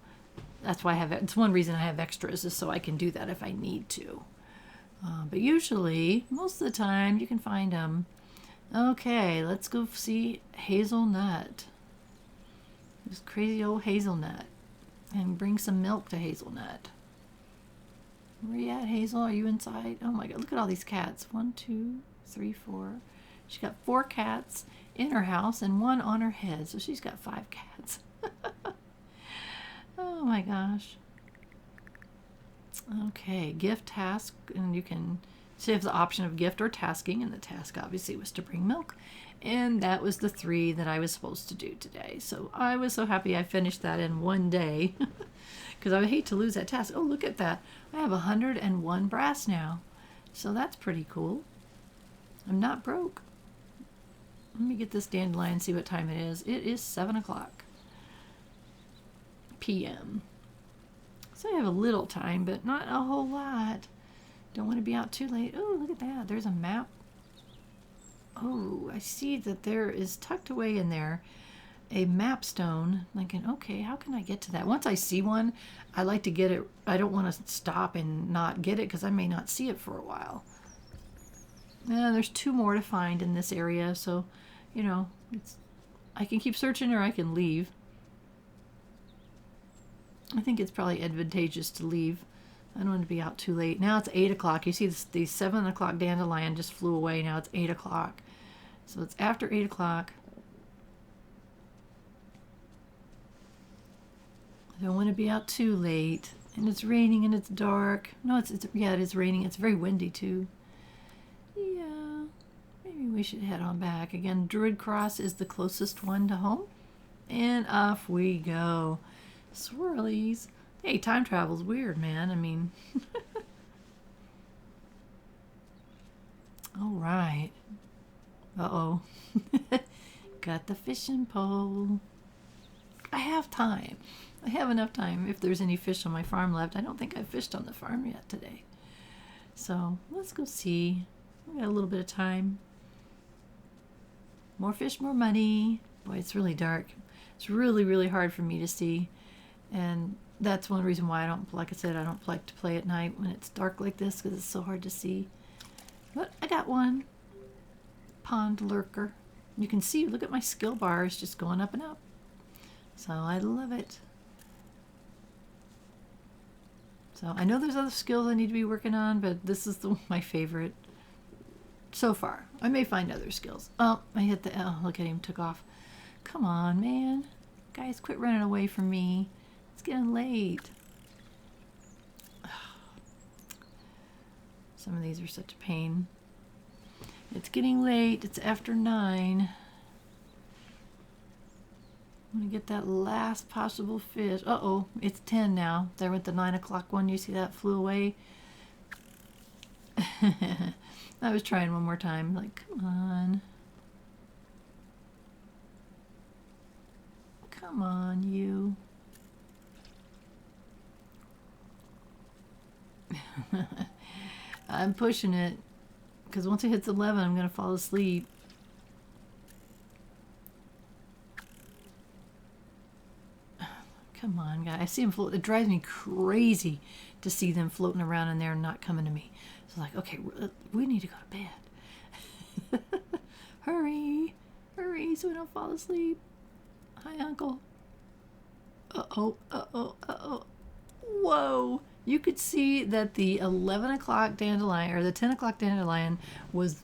that's why it's one reason I have extras is so I can do that if I need to. But usually, most of the time, you can find them. Okay, let's go see Hazelnut. This crazy old Hazelnut. And bring some milk to Hazelnut. Where you at, Hazel? Are you inside? Oh my god, look at all these cats. 1, 2, 3, 4. She's got 4 cats in her house and 1 on her head. So she's got 5 cats. Oh my gosh. Okay, gift task. And you can... So you have the option of gift or tasking, and the task obviously was to bring milk. And that was the 3 that I was supposed to do today. So I was so happy I finished that in one day. Because I would hate to lose that task. Oh, look at that. I have 101 brass now. So that's pretty cool. I'm not broke. Let me get this dandelion and see what time it is. It is 7 o'clock p.m. So I have a little time, but not a whole lot. Don't want to be out too late. Oh, look at that. There's a map. Oh, I see that there is tucked away in there a map stone. Thinking, okay, how can I get to that? Once I see one, I like to get it. I don't want to stop and not get it because I may not see it for a while. There's 2 more to find in this area, so, you know, I can keep searching or I can leave. I think it's probably advantageous to leave. I don't want to be out too late. Now it's 8 o'clock. You see the 7 o'clock dandelion just flew away. Now it's 8 o'clock. So it's after 8 o'clock. I don't want to be out too late. And it's raining and it's dark. No, yeah, it is raining. It's very windy too. Yeah, maybe we should head on back. Again, Druid Cross is the closest one to home. And off we go. Swirlies. Hey, time travel's weird, man. I mean... All right. Uh-oh. Got the fishing pole. I have time. I have enough time if there's any fish on my farm left. I don't think I've fished on the farm yet today. So, let's go see. We got a little bit of time. More fish, more money. Boy, it's really dark. It's really, really hard for me to see. And that's one reason why I don't, like I said, I don't like to play at night when it's dark like this because it's so hard to see. But I got one. Pond lurker. You can see, look at my skill bars just going up and up. So I love it. So I know there's other skills I need to be working on, but this is my favorite. so far. I may find other skills. Oh, I hit the L. Look at him, took off. Come on, man. Guys, quit running away from me. It's getting late. Some of these are such a pain. It's getting late. It's after 9. I'm going to get that last possible fish. Uh-oh, it's 10 now. There went the 9 o'clock one. You see that flew away? I was trying one more time. Like, come on. Come on, you. I'm pushing it. Because once it hits 11, I'm going to fall asleep. Come on, guys. I see them float. It drives me crazy to see them floating around in there and not coming to me. So like, okay, we need to go to bed. Hurry. Hurry so we don't fall asleep. Hi, Uncle. Uh-oh, uh-oh, uh-oh. Whoa. You could see that the 11 o'clock dandelion, or the 10 o'clock dandelion was,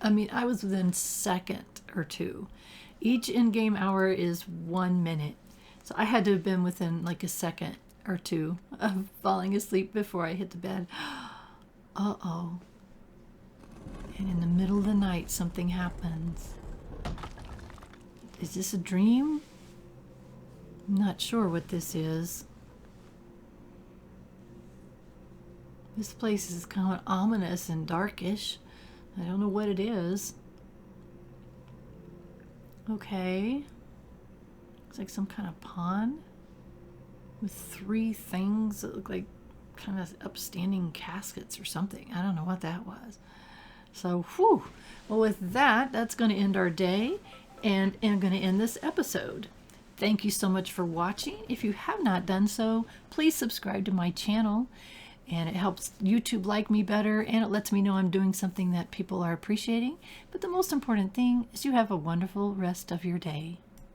I mean, I was within second or two. Each in-game hour is 1 minute. So I had to have been within like a second or two of falling asleep before I hit the bed. Uh-oh. And in the middle of the night, something happens. Is this a dream? I'm not sure what this is. This place is kind of ominous and darkish. I don't know what it is. Okay. Looks like some kind of pond with 3 things that look like kind of upstanding caskets or something. I don't know what that was. So, whew. Well, with that, that's going to end our day, and I'm going to end this episode. Thank you so much for watching. If you have not done so, please subscribe to my channel. And it helps YouTube like me better, and it lets me know I'm doing something that people are appreciating. But the most important thing is you have a wonderful rest of your day.